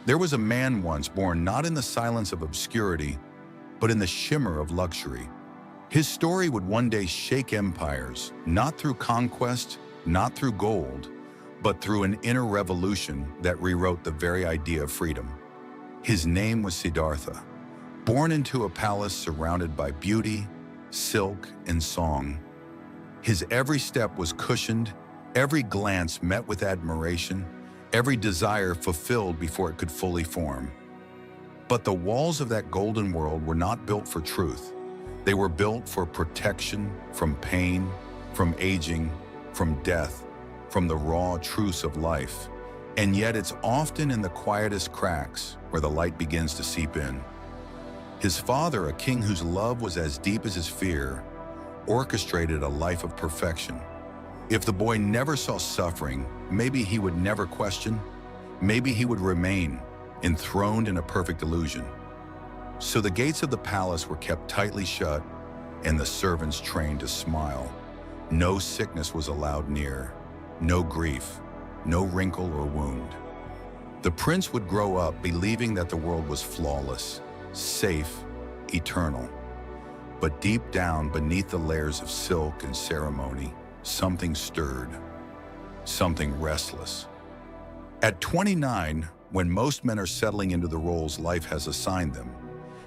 There was a man once born not in the silence of obscurity, but in the shimmer of luxury. His story would one day shake empires, not through conquest, not through gold, but through an inner revolution that rewrote the very idea of freedom. His name was Siddhartha, born into a palace surrounded by beauty, silk, and song. His every step was cushioned, every glance met with admiration, every desire fulfilled before it could fully form. But the walls of that golden world were not built for truth. They were built for protection from pain, from aging, from death, from the raw truths of life. And yet it's often in the quietest cracks where the light begins to seep in. His father, a king whose love was as deep as his fear, orchestrated a life of perfection. If the boy never saw suffering, maybe he would never question, maybe he would remain enthroned in a perfect illusion. So the gates of the palace were kept tightly shut and the servants trained to smile. No sickness was allowed near, no grief, no wrinkle or wound. The prince would grow up believing that the world was flawless, safe, eternal. But deep down beneath the layers of silk and ceremony, something stirred, something restless. At 29, when most men are settling into the roles life has assigned them,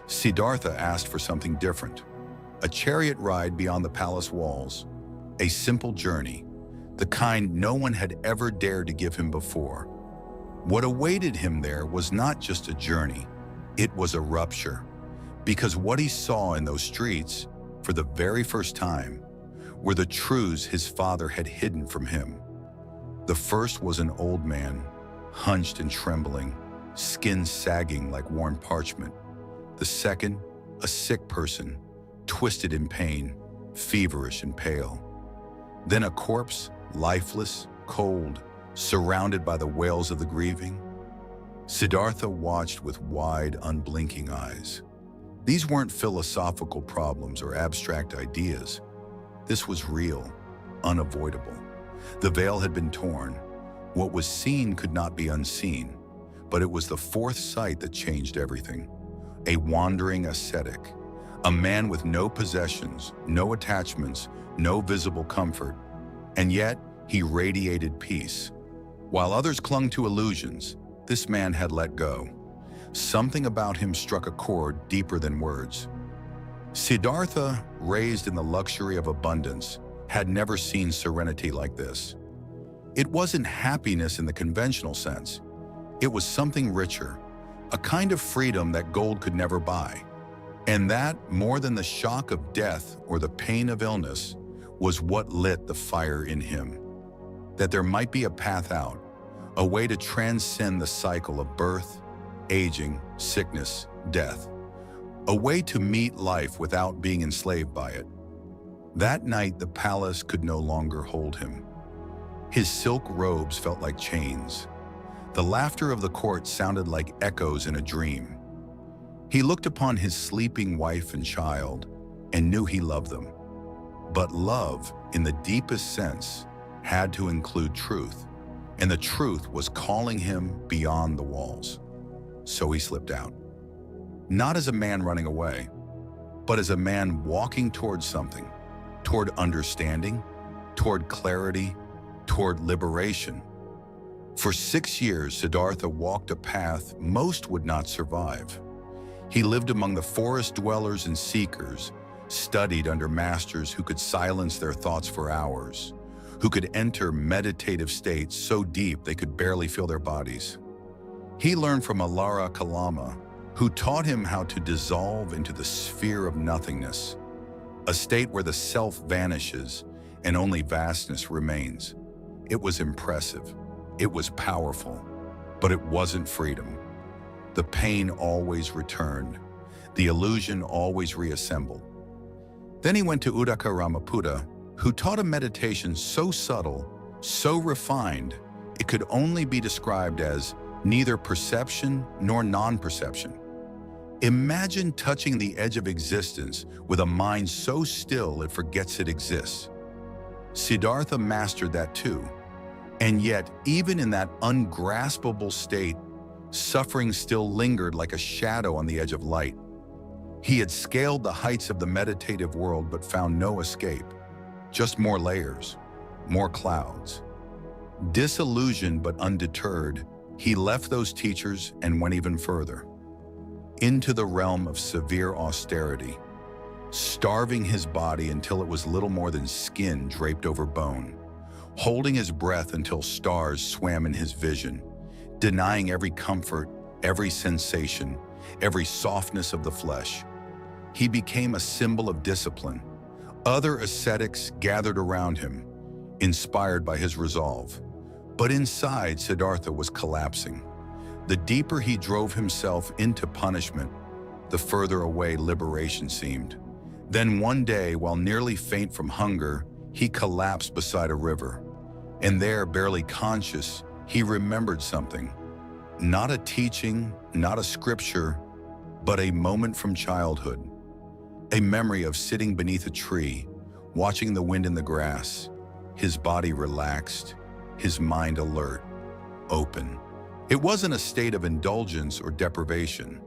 Siddhartha asked for something different. A chariot ride beyond the palace walls, a simple journey, the kind no one had ever dared to give him before. What awaited him there was not just a journey, it was a rupture. Because what he saw in those streets, for the very first time, were the truths his father had hidden from him. The first was an old man, hunched and trembling, skin sagging like worn parchment. The second, a sick person, twisted in pain, feverish and pale. Then a corpse, lifeless, cold, surrounded by the wails of the grieving. Siddhartha watched with wide, unblinking eyes. These weren't philosophical problems or abstract ideas. This was real, unavoidable. The veil had been torn. What was seen could not be unseen, but it was the fourth sight that changed everything. A wandering ascetic, a man with no possessions, no attachments, no visible comfort, and yet he radiated peace. While others clung to illusions, this man had let go. Something about him struck a chord deeper than words. Siddhartha, raised in the luxury of abundance, had never seen serenity like this. It wasn't happiness in the conventional sense. It was something richer, a kind of freedom that gold could never buy. And that, more than the shock of death or the pain of illness, was what lit the fire in him. That there might be a path out, a way to transcend the cycle of birth, aging, sickness, death. A way to meet life without being enslaved by it. That night, the palace could no longer hold him. His silk robes felt like chains. The laughter of the court sounded like echoes in a dream. He looked upon his sleeping wife and child and knew he loved them. But love, in the deepest sense, had to include truth, and the truth was calling him beyond the walls. So he slipped out. Not as a man running away, but as a man walking towards something, toward understanding, toward clarity, toward liberation. For 6 years, Siddhartha walked a path most would not survive. He lived among the forest dwellers and seekers, studied under masters who could silence their thoughts for hours, who could enter meditative states so deep they could barely feel their bodies. He learned from Alara Kalama, who taught him how to dissolve into the sphere of nothingness, a state where the self vanishes and only vastness remains. It was impressive, it was powerful, but it wasn't freedom. The pain always returned, the illusion always reassembled. Then he went to Uddaka Ramaputta, who taught a meditation so subtle, so refined, it could only be described as neither perception nor non-perception. Imagine touching the edge of existence with a mind so still it forgets it exists. Siddhartha mastered that too. And yet, even in that ungraspable state, Suffering still lingered like a shadow on the edge of light. He had scaled the heights of the meditative world but found no escape, just more layers, more clouds. Disillusioned but undeterred, he left those teachers and went even further, into the realm of severe austerity, starving his body until it was little more than skin draped over bone, holding his breath until stars swam in his vision, denying every comfort, every sensation, every softness of the flesh. He became a symbol of discipline. Other ascetics gathered around him, inspired by his resolve. But inside, Siddhartha was collapsing. The deeper he drove himself into punishment, the further away liberation seemed. Then one day, while nearly faint from hunger, he collapsed beside a river. And there, barely conscious, he remembered something. Not a teaching, not a scripture, but a moment from childhood. A memory of sitting beneath a tree, watching the wind in the grass, his body relaxed, his mind alert, open. It wasn't a state of indulgence or deprivation.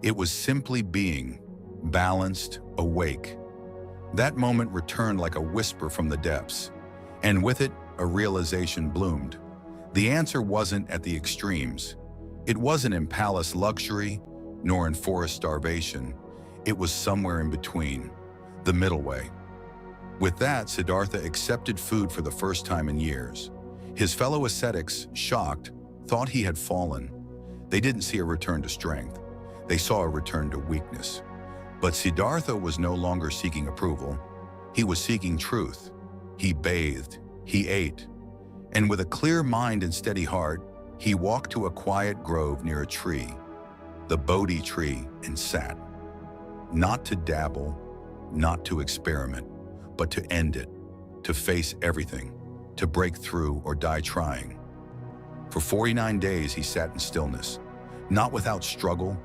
It was simply being, balanced, awake. That moment returned like a whisper from the depths, and with it, a realization bloomed. The answer wasn't at the extremes. It wasn't in palace luxury, nor in forest starvation. It was somewhere in between, the middle way. With that, Siddhartha accepted food for the first time in years. His fellow ascetics, shocked, thought he had fallen. They didn't see a return to strength. They saw a return to weakness. But Siddhartha was no longer seeking approval. He was seeking truth. He bathed, he ate, and with a clear mind and steady heart, he walked to a quiet grove near a tree, the Bodhi tree, and sat. Not to dabble, not to experiment, but to end it, to face everything, to break through or die trying. For 49 days he sat in stillness, not without struggle.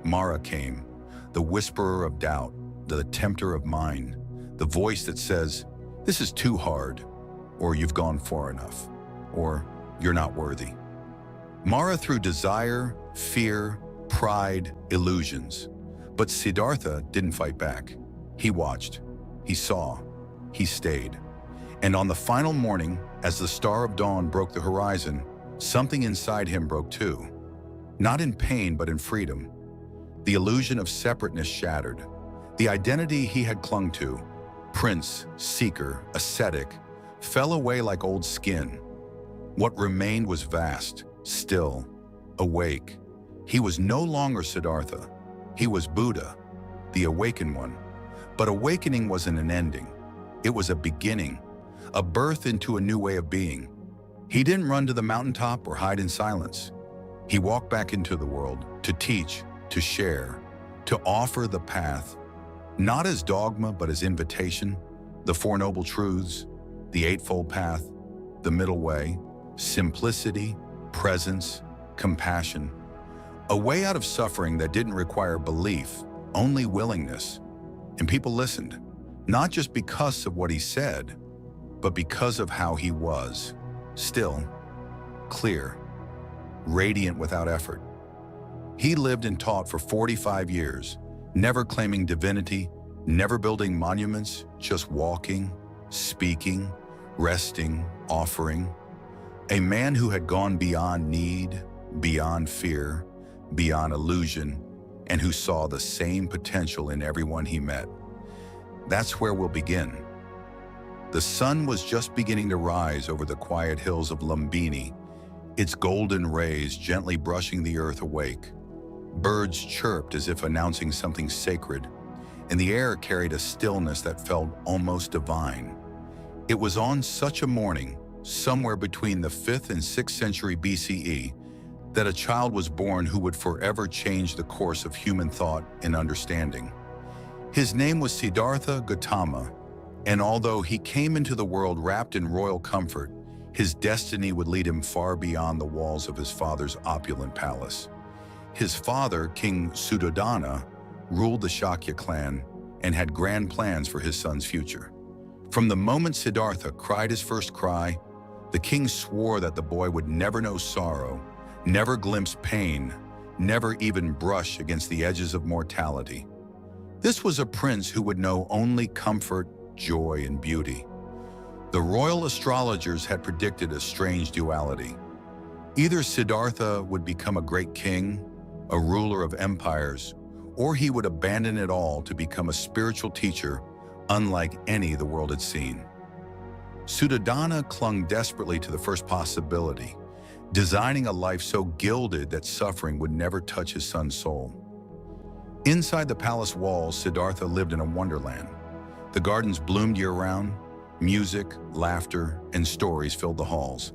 Mara came, the whisperer of doubt, the tempter of mind, the voice that says, "This is too hard," or "You've gone far enough," or "You're not worthy." Mara threw desire, fear, pride, illusions. But Siddhartha didn't fight back. He watched, he saw, he stayed. And on the final morning, as the star of dawn broke the horizon, something inside him broke too. Not in pain, but in freedom. The illusion of separateness shattered. The identity he had clung to, prince, seeker, ascetic, fell away like old skin. What remained was vast, still, awake. He was no longer Siddhartha. He was Buddha, the awakened one. But awakening wasn't an ending. It was a beginning, a birth into a new way of being. He didn't run to the mountaintop or hide in silence. He walked back into the world to teach, to share, to offer the path, not as dogma, but as invitation, the Four Noble Truths, the Eightfold Path, the Middle Way, simplicity, presence, compassion, a way out of suffering that didn't require belief, only willingness. And people listened, not just because of what he said, but because of how he was, still, clear, radiant without effort. He lived and taught for 45 years, never claiming divinity, never building monuments, just walking, speaking, resting, offering. A man who had gone beyond need, beyond fear, beyond illusion, and who saw the same potential in everyone he met. That's where we'll begin. The sun was just beginning to rise over the quiet hills of Lumbini, its golden rays gently brushing the earth awake. Birds chirped as if announcing something sacred, and the air carried a stillness that felt almost divine. It was on such a morning, somewhere between the 5th and 6th century BCE, that a child was born who would forever change the course of human thought and understanding. His name was Siddhartha Gautama, and although he came into the world wrapped in royal comfort, his destiny would lead him far beyond the walls of his father's opulent palace. His father, King Suddhodana, ruled the Shakya clan and had grand plans for his son's future. From the moment Siddhartha cried his first cry, the king swore that the boy would never know sorrow, never glimpse pain, never even brush against the edges of mortality. This was a prince who would know only comfort, joy, and beauty. The royal astrologers had predicted a strange duality. Either Siddhartha would become a great king, a ruler of empires, or he would abandon it all to become a spiritual teacher unlike any the world had seen. Siddhartha clung desperately to the first possibility, designing a life so gilded that suffering would never touch his son's soul. Inside the palace walls, Siddhartha lived in a wonderland. The gardens bloomed year-round. Music, laughter, and stories filled the halls.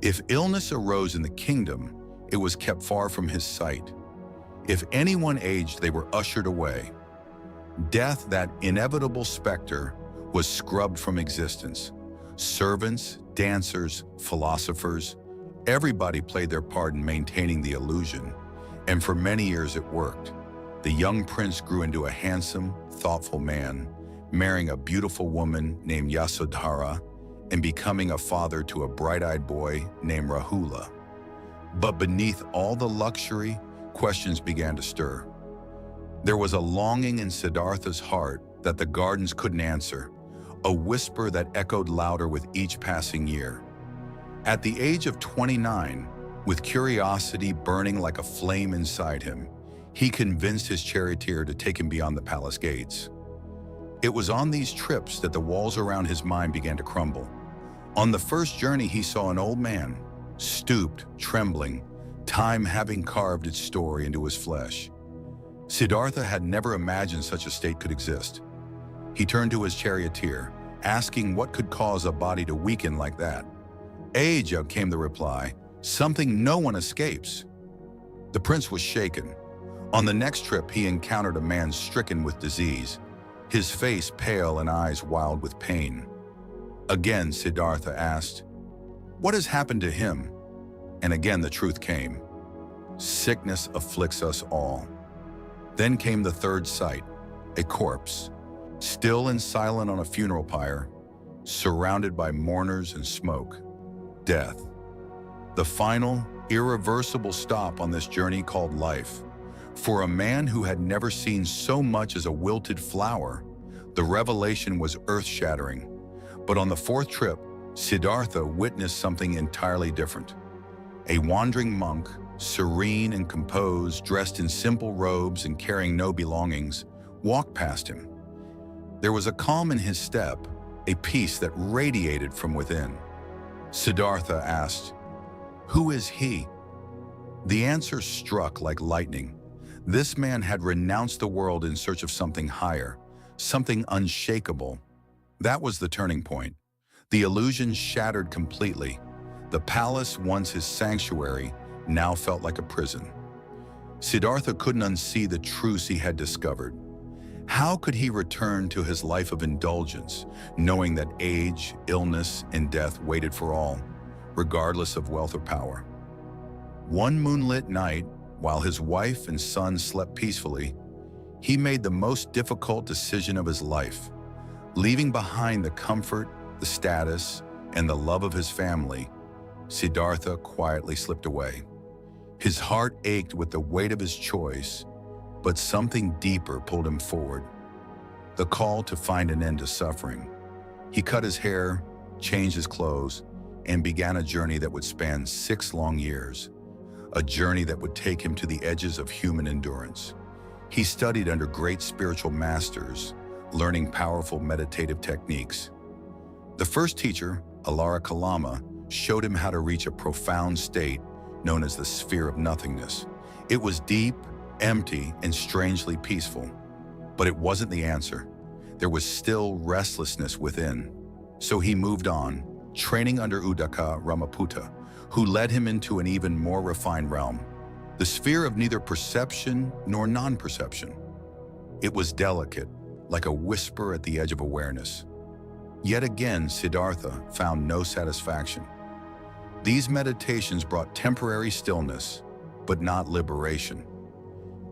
If illness arose in the kingdom, it was kept far from his sight. If anyone aged, they were ushered away. Death, that inevitable specter, was scrubbed from existence. Servants, dancers, philosophers, everybody played their part in maintaining the illusion, and for many years it worked. The young prince grew into a handsome, thoughtful man, marrying a beautiful woman named Yasodhara and becoming a father to a bright-eyed boy named Rahula. But beneath all the luxury, questions began to stir. There was a longing in Siddhartha's heart that the gardens couldn't answer, a whisper that echoed louder with each passing year. At the age of 29, with curiosity burning like a flame inside him, he convinced his charioteer to take him beyond the palace gates. It was on these trips that the walls around his mind began to crumble. On the first journey, he saw an old man, stooped, trembling, time having carved its story into his flesh. Siddhartha had never imagined such a state could exist. He turned to his charioteer, asking what could cause a body to weaken like that. Age, came the reply, something no one escapes. The prince was shaken. On the next trip, he encountered a man stricken with disease, his face pale and eyes wild with pain. Again, Siddhartha asked, "What has happened to him?" And again the truth came. Sickness afflicts us all. Then came the third sight, a corpse, still and silent on a funeral pyre, surrounded by mourners and smoke. Death. The final, irreversible stop on this journey called life. For a man who had never seen so much as a wilted flower, the revelation was earth-shattering. But on the fourth trip, Siddhartha witnessed something entirely different. A wandering monk, serene and composed, dressed in simple robes and carrying no belongings, walked past him. There was a calm in his step, a peace that radiated from within. Siddhartha asked, "Who is he?" The answer struck like lightning. This man had renounced the world in search of something higher, something unshakable. That was the turning point. The illusion shattered completely. The palace, once his sanctuary, now felt like a prison. Siddhartha couldn't unsee the truths he had discovered. How could he return to his life of indulgence, knowing that age, illness, and death waited for all, regardless of wealth or power? One moonlit night, while his wife and son slept peacefully, he made the most difficult decision of his life. Leaving behind the comfort, the status, and the love of his family, Siddhartha quietly slipped away. His heart ached with the weight of his choice, but something deeper pulled him forward. The call to find an end to suffering. He cut his hair, changed his clothes, and began a journey that would span 6 long years. A journey that would take him to the edges of human endurance. He studied under great spiritual masters, learning powerful meditative techniques. The first teacher, Alara Kalama, showed him how to reach a profound state known as the sphere of nothingness. It was deep, empty, and strangely peaceful. But it wasn't the answer. There was still restlessness within. So he moved on, training under Uddaka Ramaputta, who led him into an even more refined realm, the sphere of neither perception nor non-perception. It was delicate, like a whisper at the edge of awareness. Yet again, Siddhartha found no satisfaction. These meditations brought temporary stillness, but not liberation.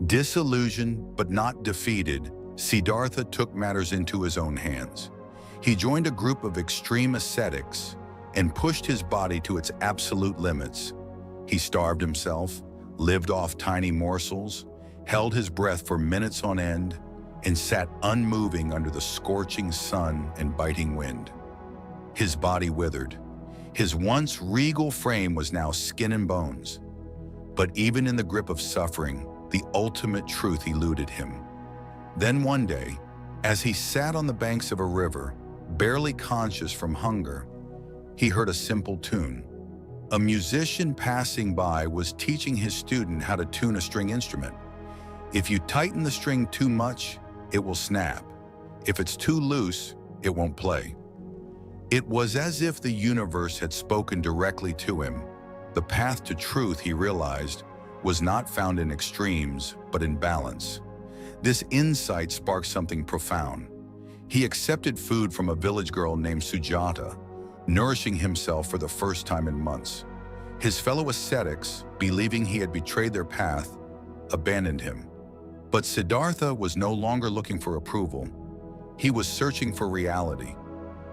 Disillusioned, but not defeated, Siddhartha took matters into his own hands. He joined a group of extreme ascetics and pushed his body to its absolute limits. He starved himself, lived off tiny morsels, held his breath for minutes on end, and sat unmoving under the scorching sun and biting wind. His body withered. His once regal frame was now skin and bones. But even in the grip of suffering, the ultimate truth eluded him. Then one day, as he sat on the banks of a river, barely conscious from hunger, he heard a simple tune. A musician passing by was teaching his student how to tune a string instrument. If you tighten the string too much, it will snap. If it's too loose, it won't play. It was as if the universe had spoken directly to him. The path to truth, he realized, was not found in extremes, but in balance. This insight sparked something profound. He accepted food from a village girl named Sujata, nourishing himself for the first time in months. His fellow ascetics, believing he had betrayed their path, abandoned him. But Siddhartha was no longer looking for approval. He was searching for reality.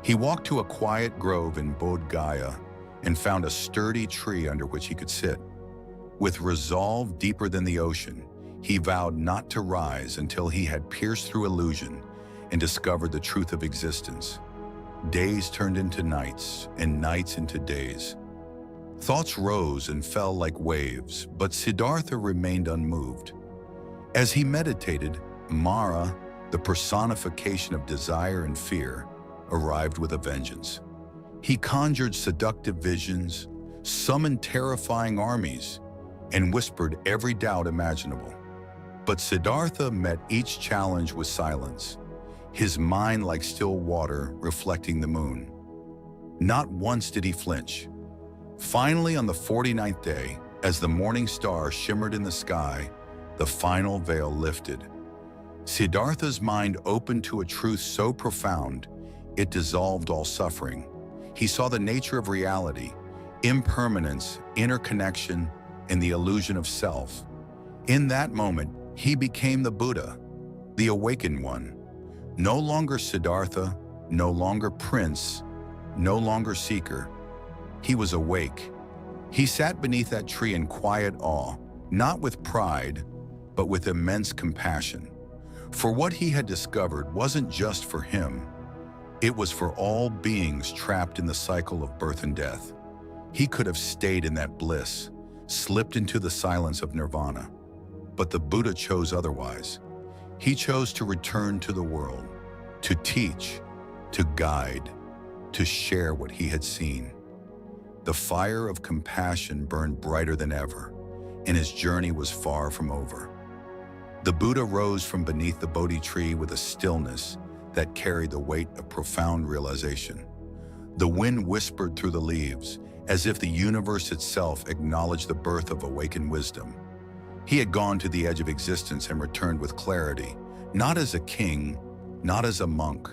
He walked to a quiet grove in Bodh Gaya and found a sturdy tree under which he could sit. With resolve deeper than the ocean, he vowed not to rise until he had pierced through illusion and discovered the truth of existence. Days turned into nights, and nights into days. Thoughts rose and fell like waves, but Siddhartha remained unmoved. As he meditated, Mara, the personification of desire and fear, arrived with a vengeance. He conjured seductive visions, summoned terrifying armies, and whispered every doubt imaginable. But Siddhartha met each challenge with silence, his mind like still water reflecting the moon. Not once did he flinch. Finally, on the 49th day, as the morning star shimmered in the sky, the final veil lifted. Siddhartha's mind opened to a truth so profound, it dissolved all suffering. He saw the nature of reality, impermanence, interconnection, and the illusion of self. In that moment, he became the Buddha, the awakened one. No longer Siddhartha, no longer prince, no longer seeker. He was awake. He sat beneath that tree in quiet awe, not with pride, but with immense compassion. For what he had discovered wasn't just for him. It was for all beings trapped in the cycle of birth and death. He could have stayed in that bliss, slipped into the silence of nirvana. But the Buddha chose otherwise. He chose to return to the world, to teach, to guide, to share what he had seen. The fire of compassion burned brighter than ever, and his journey was far from over. The Buddha rose from beneath the Bodhi tree with a stillness that carried the weight of profound realization. The wind whispered through the leaves, as if the universe itself acknowledged the birth of awakened wisdom. He had gone to the edge of existence and returned with clarity, not as a king, not as a monk,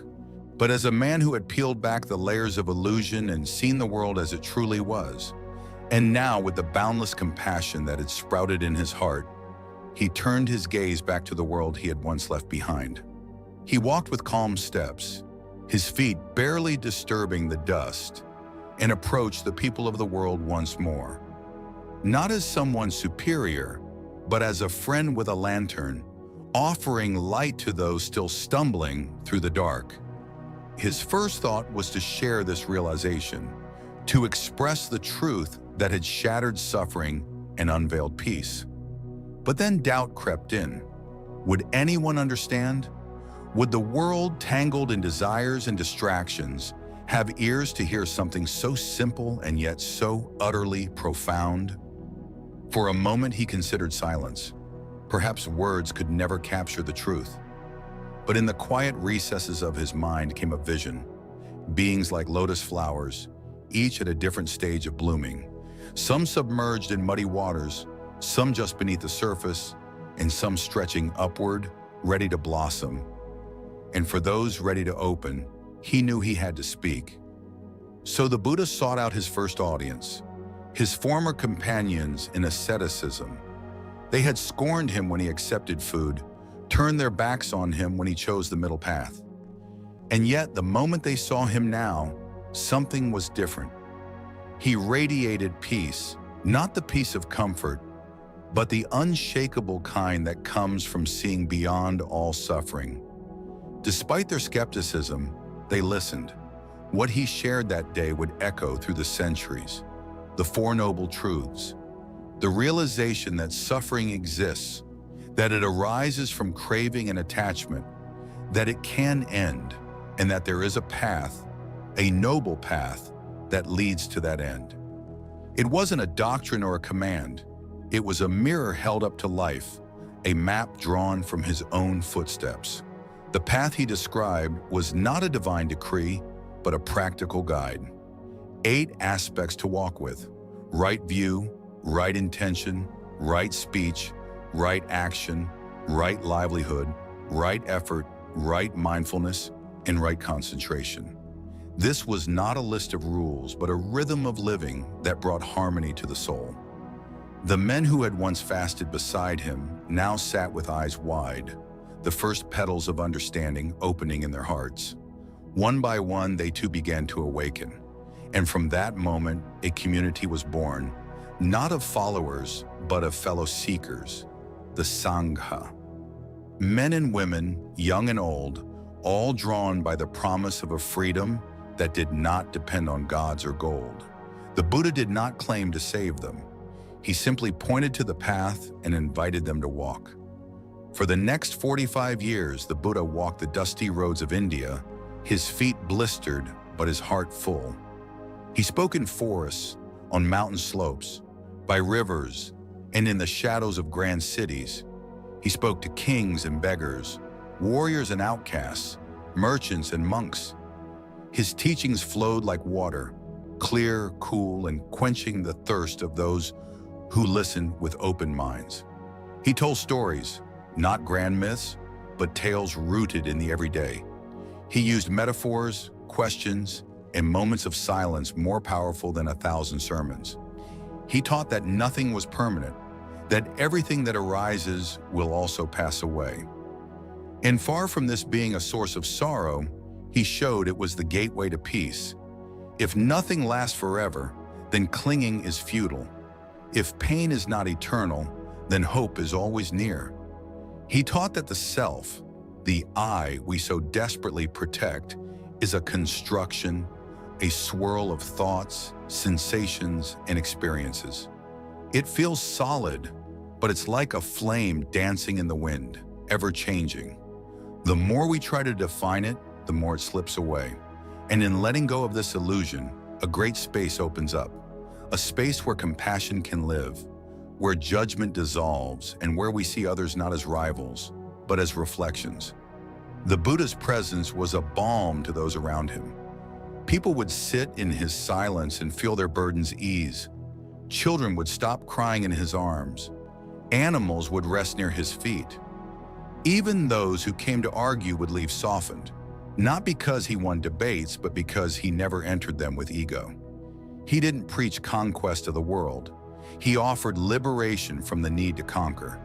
but as a man who had peeled back the layers of illusion and seen the world as it truly was. And now, with the boundless compassion that had sprouted in his heart, he turned his gaze back to the world he had once left behind. He walked with calm steps, his feet barely disturbing the dust, and approached the people of the world once more. Not as someone superior, but as a friend with a lantern, offering light to those still stumbling through the dark. His first thought was to share this realization, to express the truth that had shattered suffering and unveiled peace. But then doubt crept in. Would anyone understand? Would the world, tangled in desires and distractions, have ears to hear something so simple and yet so utterly profound? For a moment he considered silence. Perhaps words could never capture the truth. But in the quiet recesses of his mind came a vision. Beings like lotus flowers, each at a different stage of blooming. Some submerged in muddy waters, some just beneath the surface, and some stretching upward, ready to blossom. And for those ready to open, he knew he had to speak. So the Buddha sought out his first audience, his former companions in asceticism. They had scorned him when he accepted food, turned their backs on him when he chose the middle path. And yet, the moment they saw him now, something was different. He radiated peace, Not the peace of comfort, but the unshakable kind that comes from seeing beyond all suffering. Despite their skepticism, they listened. What he shared that day would echo through the centuries. The Four Noble Truths. The realization that suffering exists, that it arises from craving and attachment, that it can end, and that there is a path, a noble path, that leads to that end. It wasn't a doctrine or a command. It was a mirror held up to life, a map drawn from his own footsteps. The path he described was not a divine decree, but a practical guide. 8 aspects to walk with: right view, right intention, right speech, right action, right livelihood, right effort, right mindfulness, and right concentration. This was not a list of rules, but a rhythm of living that brought harmony to the soul. The men who had once fasted beside him now sat with eyes wide, the first petals of understanding opening in their hearts. One by one, they too began to awaken. And from that moment, a community was born, not of followers, but of fellow seekers, the Sangha. Men and women, young and old, all drawn by the promise of a freedom that did not depend on gods or gold. The Buddha did not claim to save them. He simply pointed to the path and invited them to walk. For the next 45 years, the Buddha walked the dusty roads of India, his feet blistered, but his heart full. He spoke in forests, on mountain slopes, by rivers, and in the shadows of grand cities. He spoke to kings and beggars, warriors and outcasts, merchants and monks. His teachings flowed like water, clear, cool, and quenching the thirst of those who listened with open minds. He told stories, not grand myths, but tales rooted in the everyday. He used metaphors, questions, and moments of silence more powerful than 1,000 sermons. He taught that nothing was permanent, that everything that arises will also pass away. And far from this being a source of sorrow, he showed it was the gateway to peace. If nothing lasts forever, then clinging is futile. If pain is not eternal, then hope is always near. He taught that the self, the I we so desperately protect, is a construction, a swirl of thoughts, sensations, and experiences. It feels solid, but it's like a flame dancing in the wind, ever changing. The more we try to define it, the more it slips away. And in letting go of this illusion, a great space opens up. A space where compassion can live, where judgment dissolves, and where we see others not as rivals, but as reflections. The Buddha's presence was a balm to those around him. People would sit in his silence and feel their burdens ease. Children would stop crying in his arms. Animals would rest near his feet. Even those who came to argue would leave softened, not because he won debates, but because he never entered them with ego. He didn't preach conquest of the world. He offered liberation from the need to conquer.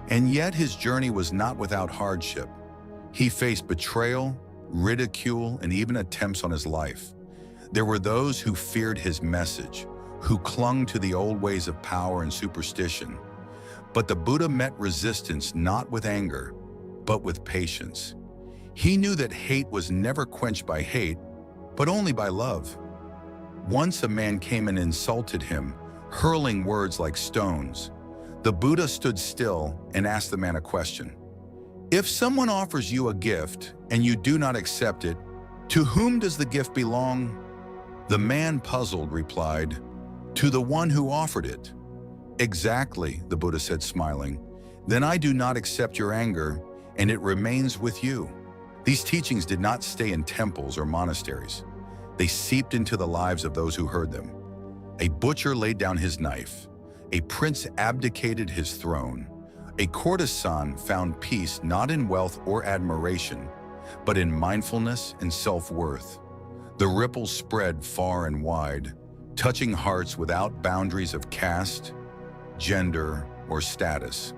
And yet his journey was not without hardship. He faced betrayal, ridicule, and even attempts on his life. There were those who feared his message, who clung to the old ways of power and superstition. But the Buddha met resistance not with anger, but with patience. He knew that hate was never quenched by hate, but only by love. Once a man came and insulted him, hurling words like stones. The Buddha stood still and asked the man a question. If someone offers you a gift and you do not accept it, to whom does the gift belong? The man, puzzled, replied, to the one who offered it. Exactly, the Buddha said, smiling. Then I do not accept your anger, and it remains with you. These teachings did not stay in temples or monasteries. They seeped into the lives of those who heard them. A butcher laid down his knife. A prince abdicated his throne. A courtesan found peace not in wealth or admiration, but in mindfulness and self-worth. The ripples spread far and wide, touching hearts without boundaries of caste, gender, or status.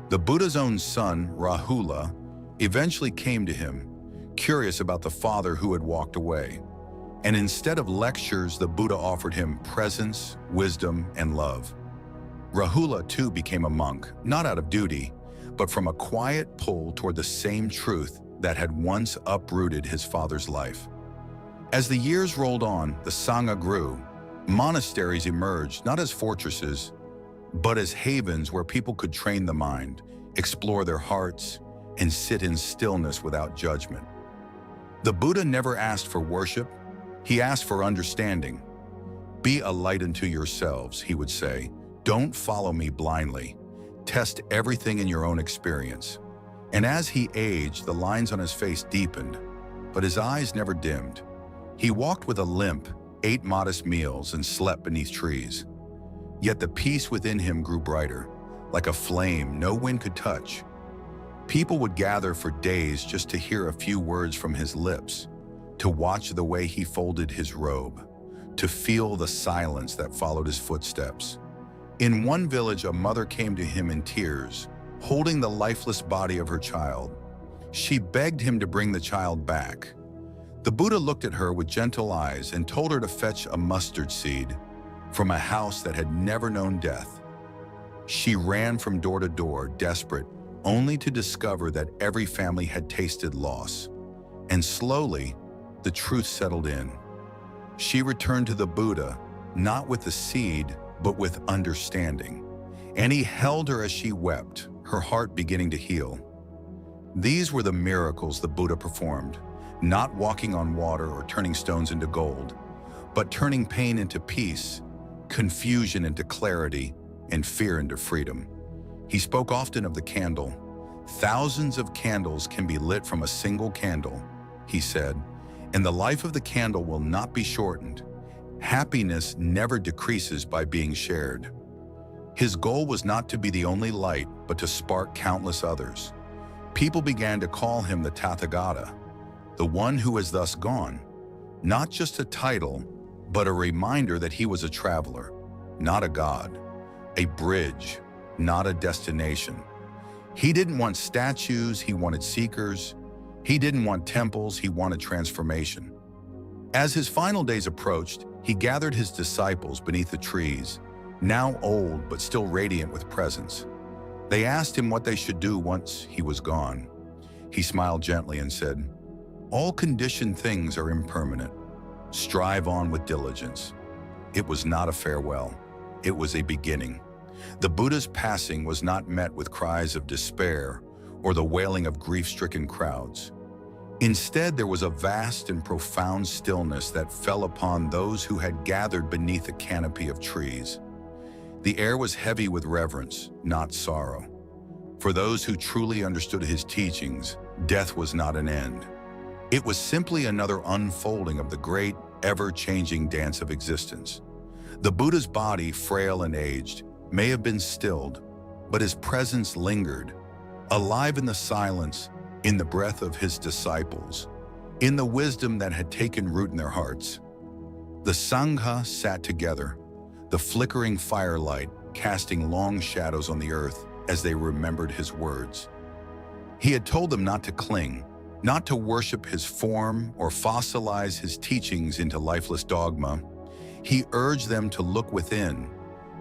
The Buddha's own son, Rahula, eventually came to him, curious about the father who had walked away. And instead of lectures, the Buddha offered him presence, wisdom, and love. Rahula too became a monk, not out of duty, but from a quiet pull toward the same truth that had once uprooted his father's life. As the years rolled on, the Sangha grew. Monasteries emerged not as fortresses, but as havens where people could train the mind, explore their hearts, and sit in stillness without judgment. The Buddha never asked for worship, he asked for understanding. "Be a light unto yourselves," he would say. "Don't follow me blindly. Test everything in your own experience." And as he aged, the lines on his face deepened, but his eyes never dimmed. He walked with a limp, ate modest meals, and slept beneath trees. Yet the peace within him grew brighter, like a flame no wind could touch. People would gather for days just to hear a few words from his lips, to watch the way he folded his robe, to feel the silence that followed his footsteps. In one village, a mother came to him in tears, holding the lifeless body of her child. She begged him to bring the child back. The Buddha looked at her with gentle eyes and told her to fetch a mustard seed from a house that had never known death. She ran from door to door, desperate, only to discover that every family had tasted loss. And slowly, the truth settled in. She returned to the Buddha, not with the seed, but with understanding. And he held her as she wept, her heart beginning to heal. These were the miracles the Buddha performed, not walking on water or turning stones into gold, but turning pain into peace, confusion into clarity, and fear into freedom. He spoke often of the candle. "Thousands of candles can be lit from a single candle," he said, "and the life of the candle will not be shortened. Happiness never decreases by being shared." His goal was not to be the only light, but to spark countless others. People began to call him the Tathagata, the one who has thus gone. Not just a title, but a reminder that he was a traveler, not a god, a bridge, not a destination. He didn't want statues, he wanted seekers. He didn't want temples, he wanted transformation. As his final days approached, he gathered his disciples beneath the trees, now old but still radiant with presence. They asked him what they should do once he was gone. He smiled gently and said, "All conditioned things are impermanent. Strive on with diligence." It was not a farewell. It was a beginning. The Buddha's passing was not met with cries of despair or the wailing of grief-stricken crowds. Instead, there was a vast and profound stillness that fell upon those who had gathered beneath a canopy of trees. The air was heavy with reverence, not sorrow. For those who truly understood his teachings, death was not an end. It was simply another unfolding of the great, ever-changing dance of existence. The Buddha's body, frail and aged, may have been stilled, but his presence lingered, alive in the silence, in the breath of his disciples, in the wisdom that had taken root in their hearts. The Sangha sat together, the flickering firelight casting long shadows on the earth as they remembered his words. He had told them not to cling, not to worship his form or fossilize his teachings into lifeless dogma. He urged them to look within,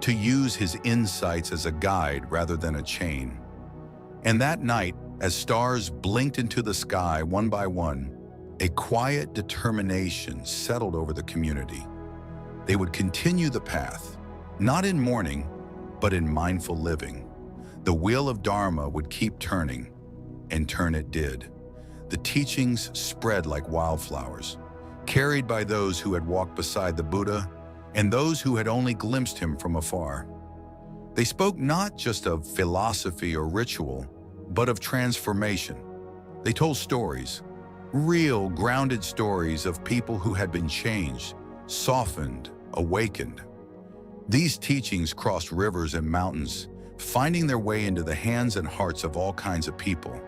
to use his insights as a guide rather than a chain. And that night, as stars blinked into the sky one by one, a quiet determination settled over the community. They would continue the path, not in mourning, but in mindful living. The wheel of Dharma would keep turning, and turn it did. The teachings spread like wildflowers, carried by those who had walked beside the Buddha and those who had only glimpsed him from afar. They spoke not just of philosophy or ritual, but of transformation. They told stories, real, grounded stories of people who had been changed, softened, awakened. These teachings crossed rivers and mountains, finding their way into the hands and hearts of all kinds of people.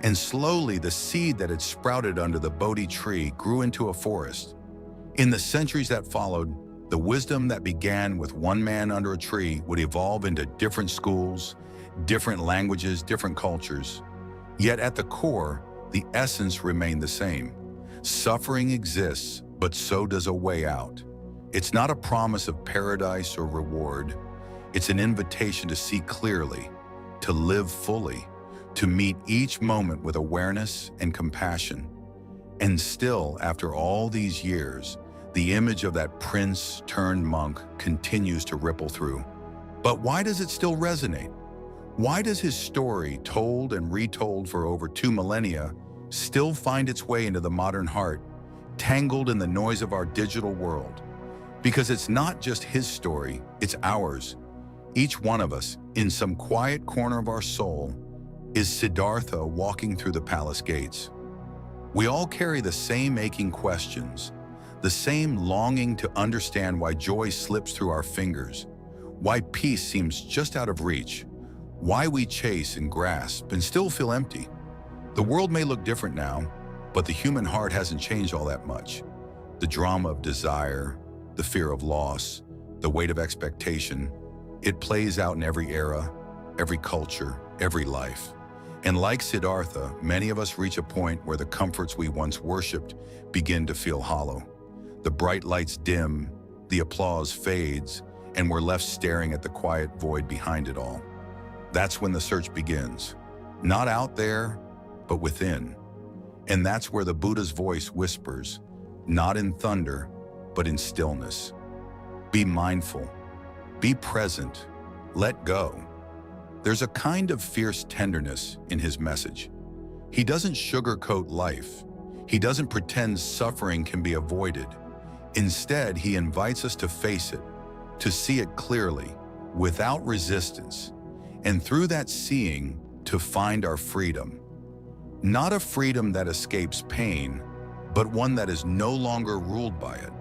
And slowly, the seed that had sprouted under the Bodhi tree grew into a forest. In the centuries that followed, the wisdom that began with one man under a tree would evolve into different schools, different languages, different cultures. Yet at the core, the essence remained the same. Suffering exists, but so does a way out. It's not a promise of paradise or reward. It's an invitation to see clearly, to live fully, to meet each moment with awareness and compassion. And still, after all these years, the image of that prince turned monk continues to ripple through. But why does it still resonate? Why does his story, told and retold for over 2 millennia, still find its way into the modern heart, tangled in the noise of our digital world? Because it's not just his story, it's ours. Each one of us, in some quiet corner of our soul, is Siddhartha walking through the palace gates. We all carry the same aching questions, the same longing to understand why joy slips through our fingers, why peace seems just out of reach, why we chase and grasp and still feel empty. The world may look different now, but the human heart hasn't changed all that much. The drama of desire, the fear of loss, the weight of expectation, it plays out in every era, every culture, every life. And like Siddhartha, many of us reach a point where the comforts we once worshipped begin to feel hollow. The bright lights dim, the applause fades, and we're left staring at the quiet void behind it all. That's when the search begins. Not out there, but within. And that's where the Buddha's voice whispers, not in thunder, but in stillness. Be mindful. Be present. Let go. There's a kind of fierce tenderness in his message. He doesn't sugarcoat life. He doesn't pretend suffering can be avoided. Instead, he invites us to face it, to see it clearly, without resistance, and through that seeing, to find our freedom. Not a freedom that escapes pain, but one that is no longer ruled by it.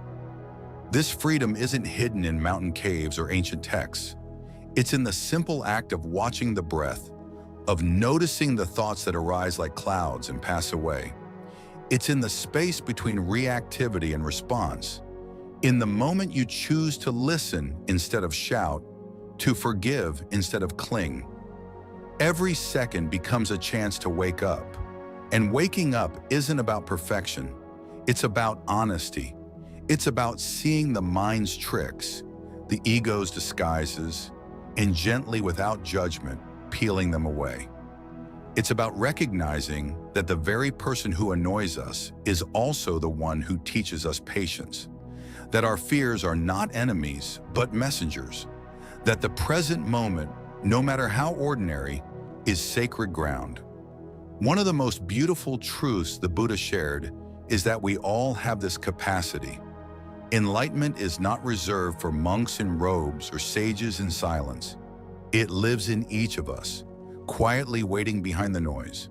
This freedom isn't hidden in mountain caves or ancient texts. It's in the simple act of watching the breath, of noticing the thoughts that arise like clouds and pass away. It's in the space between reactivity and response, in the moment you choose to listen instead of shout, to forgive instead of cling. Every second becomes a chance to wake up. And waking up isn't about perfection. It's about honesty. It's about seeing the mind's tricks, the ego's disguises, and gently, without judgment, peeling them away. It's about recognizing that the very person who annoys us is also the one who teaches us patience, that our fears are not enemies, but messengers, that the present moment, no matter how ordinary, is sacred ground. One of the most beautiful truths the Buddha shared is that we all have this capacity. Enlightenment is not reserved for monks in robes or sages in silence. It lives in each of us, quietly waiting behind the noise.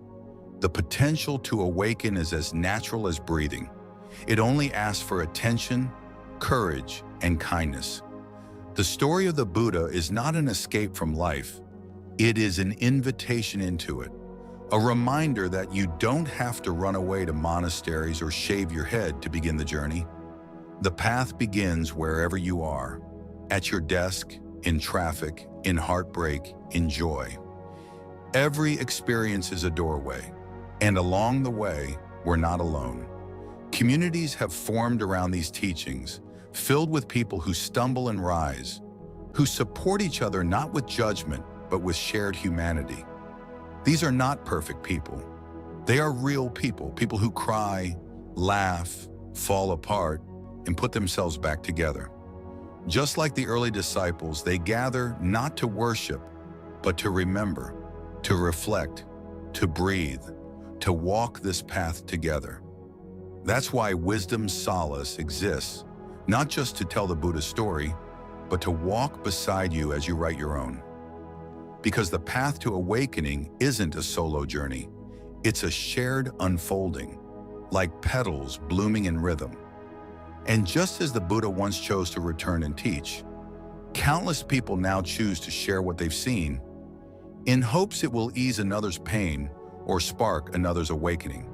The potential to awaken is as natural as breathing. It only asks for attention, courage, and kindness. The story of the Buddha is not an escape from life. It is an invitation into it, a reminder that you don't have to run away to monasteries or shave your head to begin the journey. The path begins wherever you are, at your desk, in traffic, in heartbreak, in joy. Every experience is a doorway, and along the way, we're not alone. Communities have formed around these teachings, filled with people who stumble and rise, who support each other not with judgment, but with shared humanity. These are not perfect people. They are real people, people who cry, laugh, fall apart, and put themselves back together. Just like the early disciples, they gather not to worship, but to remember, to reflect, to breathe, to walk this path together. That's why Wisdom's Solace exists, not just to tell the Buddha's story, but to walk beside you as you write your own. Because the path to awakening isn't a solo journey. It's a shared unfolding, like petals blooming in rhythm. And just as the Buddha once chose to return and teach, countless people now choose to share what they've seen, in hopes it will ease another's pain or spark another's awakening.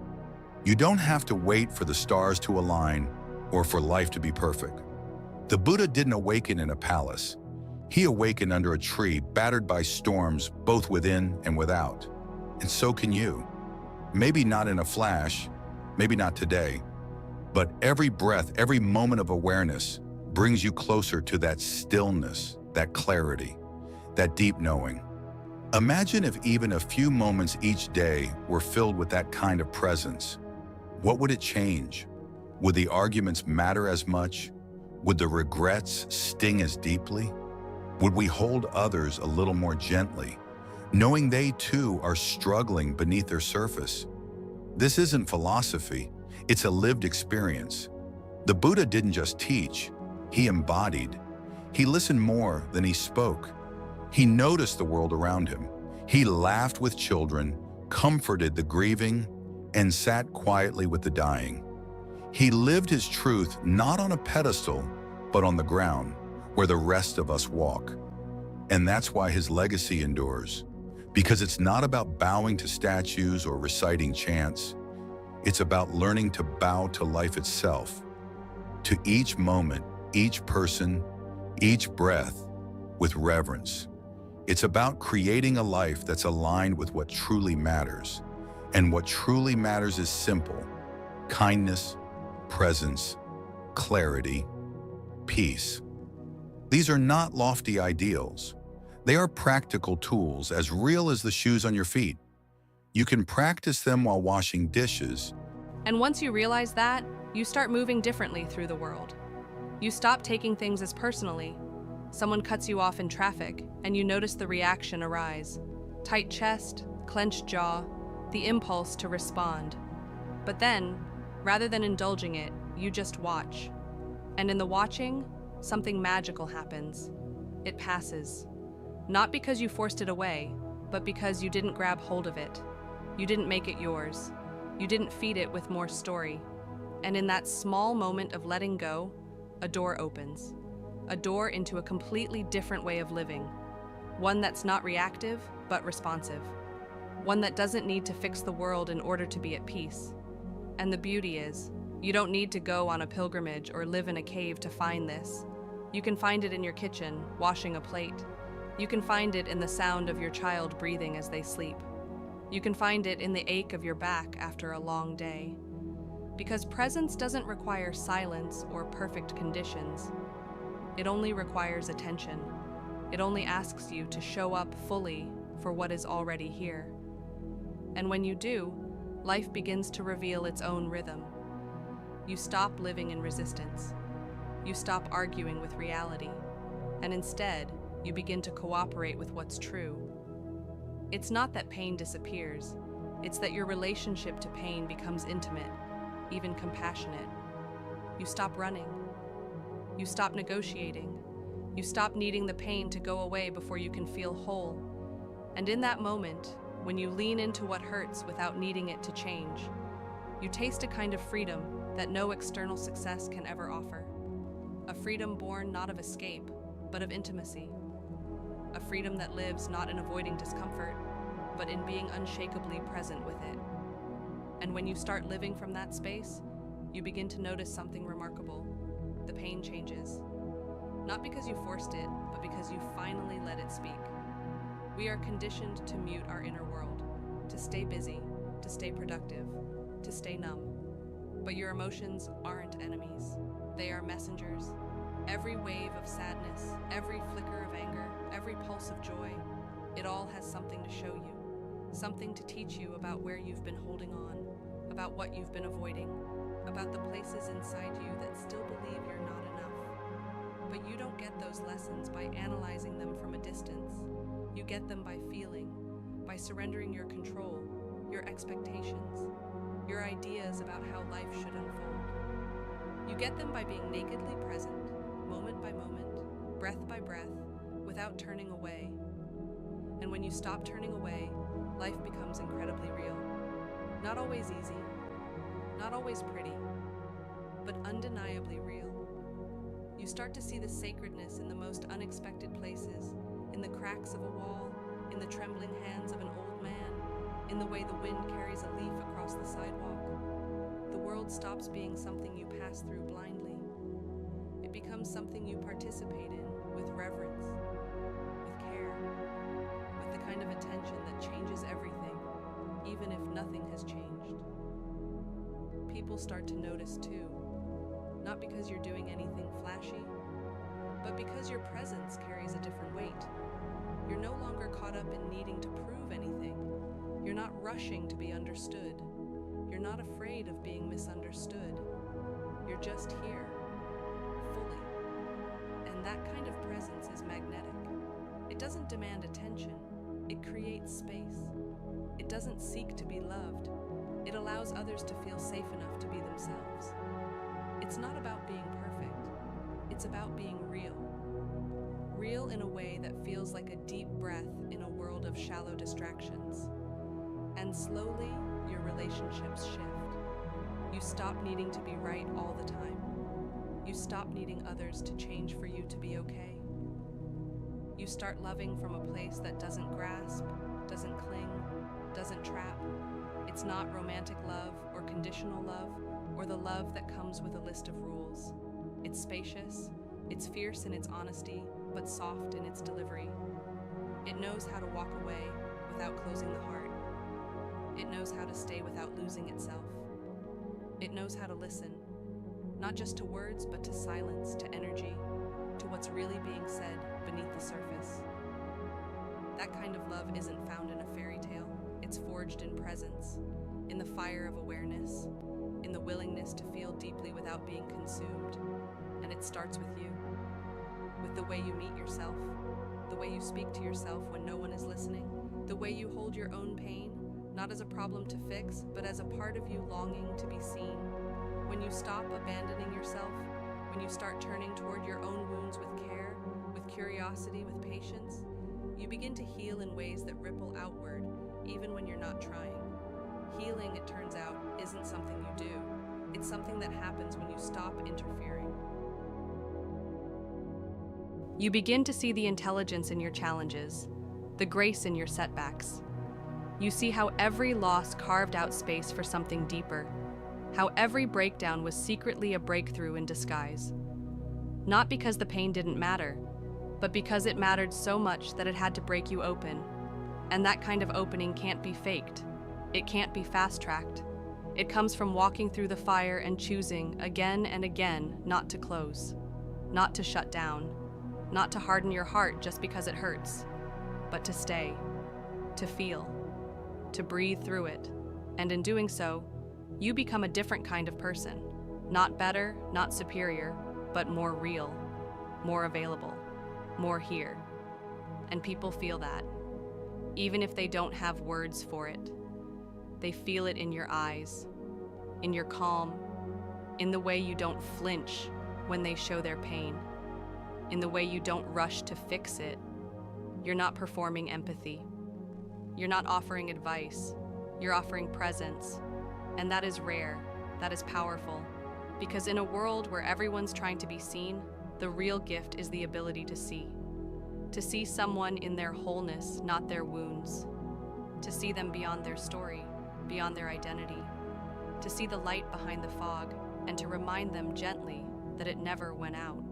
You don't have to wait for the stars to align or for life to be perfect. The Buddha didn't awaken in a palace. He awakened under a tree battered by storms both within and without. And so can you. Maybe not in a flash, maybe not today, But every breath, every moment of awareness brings you closer to that stillness, that clarity, that deep knowing. Imagine if even a few moments each day were filled with that kind of presence. What would it change? Would the arguments matter as much? Would the regrets sting as deeply? Would we hold others a little more gently, knowing they too are struggling beneath their surface? This isn't philosophy, it's a lived experience. The Buddha didn't just teach, he embodied. He listened more than he spoke. He noticed the world around him. He laughed with children, comforted the grieving, and sat quietly with the dying. He lived his truth not on a pedestal, but on the ground, where the rest of us walk. And that's why his legacy endures. Because it's not about bowing to statues or reciting chants. It's about learning to bow to life itself, to each moment, each person, each breath, with reverence. It's about creating a life that's aligned with what truly matters. And what truly matters is simple: kindness, presence, clarity, peace. These are not lofty ideals. They are practical tools as real as the shoes on your feet. You can practice them while washing dishes. And once you realize that, you start moving differently through the world. You stop taking things as personally. Someone cuts you off in traffic, and you notice the reaction arise. Tight chest, clenched jaw, the impulse to respond. But then, rather than indulging it, you just watch. And in the watching, something magical happens. It passes. Not because you forced it away, but because you didn't grab hold of it. You didn't make it yours. You didn't feed it with more story. And in that small moment of letting go, a door opens. A door into a completely different way of living. One that's not reactive, but responsive. One that doesn't need to fix the world in order to be at peace. And the beauty is, you don't need to go on a pilgrimage or live in a cave to find this. You can find it in your kitchen, washing a plate. You can find it in the sound of your child breathing as they sleep. You can find it in the ache of your back after a long day. Because presence doesn't require silence or perfect conditions. It only requires attention. It only asks you to show up fully for what is already here. And when you do, life begins to reveal its own rhythm. You stop living in resistance. You stop arguing with reality. And instead, you begin to cooperate with what's true. It's not that pain disappears. It's that your relationship to pain becomes intimate, even compassionate. You stop running. You stop negotiating. You stop needing the pain to go away before you can feel whole. And in that moment, when you lean into what hurts without needing it to change, you taste a kind of freedom that no external success can ever offer. A freedom born not of escape, but of intimacy. A freedom that lives not in avoiding discomfort, but in being unshakably present with it. And when you start living from that space, you begin to notice something remarkable. The pain changes. Not because you forced it, but because you finally let it speak. We are conditioned to mute our inner world, to stay busy, to stay productive, to stay numb. But your emotions aren't enemies. They are messengers. Every wave of sadness, every flicker of anger, every pulse of joy, it all has something to show you. Something to teach you about where you've been holding on, about what you've been avoiding, about the places inside you that still believe you're not enough. But you don't get those lessons by analyzing them from a distance. You get them by feeling, by surrendering your control, your expectations, your ideas about how life should unfold. You get them by being nakedly present, moment by moment, breath by breath, without turning away. And when you stop turning away, life becomes incredibly real. Not always easy, not always pretty, but undeniably real. You start to see the sacredness in the most unexpected places, in the cracks of a wall, in the trembling hands of an old man, in the way the wind carries a leaf across the sidewalk. The world stops being something you pass through blindly. It becomes something you participate in with reverence, with care, with the kind of attention that changes everything, even if nothing has changed. People start to notice too. not because you're doing anything flashy, but because your presence carries a different weight. You're no longer caught up in needing to prove anything. You're not rushing to be understood. You're not afraid of being misunderstood. You're just here, fully. And that kind of presence is magnetic. It doesn't demand attention. It creates space. It doesn't seek to be loved. It allows others to feel safe enough to be themselves. It's not about being perfect. It's about being real. Real in a way that feels like a deep breath in a world of shallow distractions. And slowly, your relationships shift. You stop needing to be right all the time. You stop needing others to change for you to be okay. You start loving from a place that doesn't grasp, doesn't cling, doesn't trap. It's not romantic love or conditional love or the love that comes with a list of rules. It's spacious, it's fierce in its honesty, but soft in its delivery. It knows how to walk away without closing the heart. It knows how to stay without losing itself. It knows how to listen, not just to words, but to silence, to energy, to what's really being said beneath the surface. That kind of love isn't found in a fairy tale. It's forged in presence, in the fire of awareness, in the willingness to feel deeply without being consumed. And it starts with you, with the way you meet yourself, the way you speak to yourself when no one is listening, the way you hold your own pain, not as a problem to fix, but as a part of you longing to be seen. When you stop abandoning yourself, when you start turning toward your own wounds with care, with curiosity, with patience, you begin to heal in ways that ripple outward, even when you're not trying. Healing, it turns out, isn't something you do. It's something that happens when you stop interfering. You begin to see the intelligence in your challenges, the grace in your setbacks. You see how every loss carved out space for something deeper, how every breakdown was secretly a breakthrough in disguise. Not because the pain didn't matter, but because it mattered so much that it had to break you open. And that kind of opening can't be faked. It can't be fast-tracked. It comes from walking through the fire and choosing, again and again, not to close, not to shut down, not to harden your heart just because it hurts, but to stay, to feel, to breathe through it. And in doing so, you become a different kind of person. Not better, not superior, but more real, more available, more here. And people feel that, even if they don't have words for it. They feel it in your eyes, in your calm, in the way you don't flinch when they show their pain, in the way you don't rush to fix it. You're not performing empathy. You're not offering advice. You're offering presence. And that is rare, that is powerful, because in a world where everyone's trying to be seen, the real gift is the ability to see someone in their wholeness, not their wounds, to see them beyond their story, beyond their identity, to see the light behind the fog, and to remind them gently that it never went out.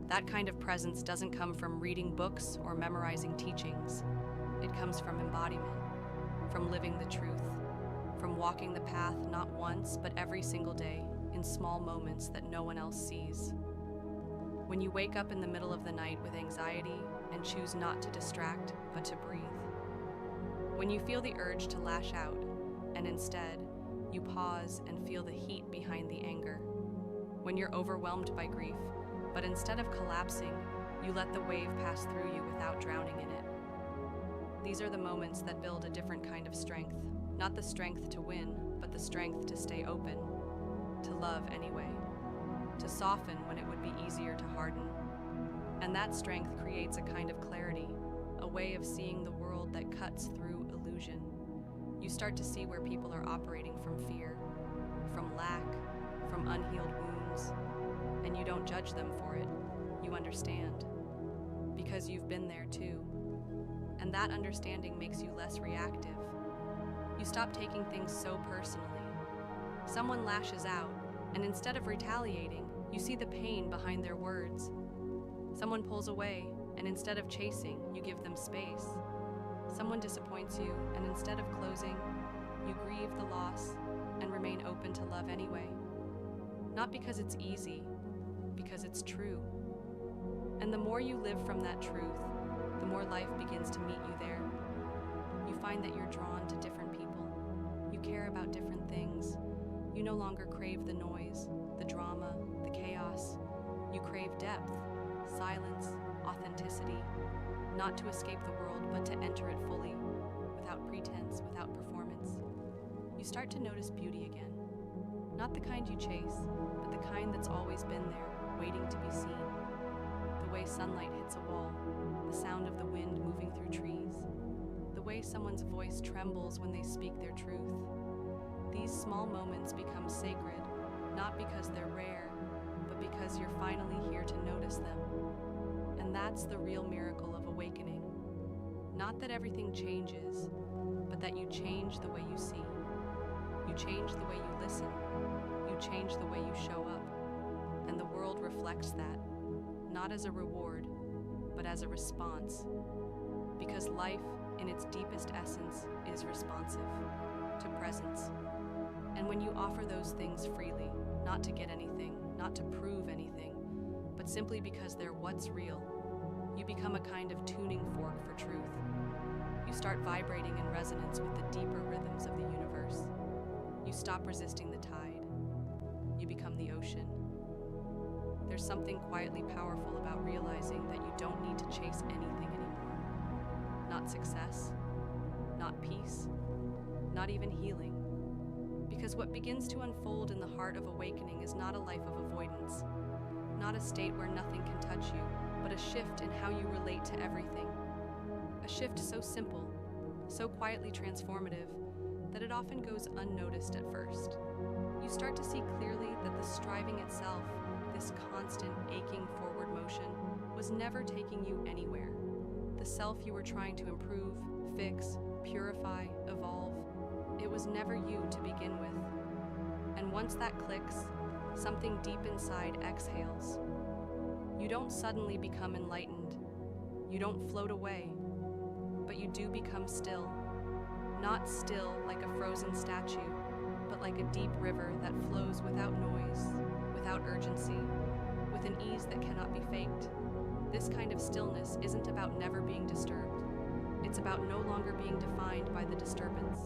That kind of presence doesn't come from reading books or memorizing teachings. It comes from embodiment, from living the truth, from walking the path not once, but every single day, in small moments that no one else sees. When you wake up in the middle of the night with anxiety and choose not to distract, but to breathe. When you feel the urge to lash out, and instead, you pause and feel the heat behind the anger. When you're overwhelmed by grief, but instead of collapsing, you let the wave pass through you without drowning in it. These are the moments that build a different kind of strength. Not the strength to win, but the strength to stay open, to love anyway, to soften when it would be easier to harden. And that strength creates a kind of clarity, a way of seeing the world that cuts through illusion. You start to see where people are operating from fear, from lack, from unhealed wounds, and you don't judge them for it. You understand, because you've been there too. And that understanding makes you less reactive. You stop taking things so personally. Someone lashes out, and instead of retaliating, you see the pain behind their words. Someone pulls away, and instead of chasing, you give them space. Someone disappoints you, and instead of closing, you grieve the loss and remain open to love anyway. Not because it's easy, because it's true. And the more you live from that truth, the more life begins to meet you there. You find that you're drawn to different people. You care about different things. You no longer crave the noise, the drama, the chaos. You crave depth, silence, authenticity, not to escape the world, but to enter it fully, without pretense, without performance. You start to notice beauty again. Not the kind you chase, but the kind that's always been there, waiting to be seen. The way sunlight hits a wall, the sound of the wind moving through trees, the way someone's voice trembles when they speak their truth. These small moments become sacred, not because they're rare, but because you're finally here to notice them. And that's the real miracle of awakening. Not that everything changes, but that you change the way you see. You change the way you listen. You change the way you show up. And the world reflects that, not as a reward, but as a response. Because life, in its deepest essence, is responsive to presence. And when you offer those things freely, not to get anything, not to prove anything, but simply because they're what's real, you become a kind of tuning fork for truth. You start vibrating in resonance with the deeper rhythms of the universe. You stop resisting the tide. You become the ocean. There's something quietly powerful about realizing that you don't need to chase anything anymore. Not success, not peace, not even healing. Because what begins to unfold in the heart of awakening is not a life of avoidance, not a state where nothing can touch you, but a shift in how you relate to everything. A shift so simple, so quietly transformative, that it often goes unnoticed at first. You start to see clearly that the striving itself, this constant aching forward motion, was never taking you anywhere. The self you were trying to improve, fix, purify, evolve, it was never you to begin with. And once that clicks, something deep inside exhales. You don't suddenly become enlightened. You don't float away, but you do become still. Not still like a frozen statue, but like a deep river that flows without noise, without urgency, with an ease that cannot be faked. This kind of stillness isn't about never being disturbed. It's about no longer being defined by the disturbance.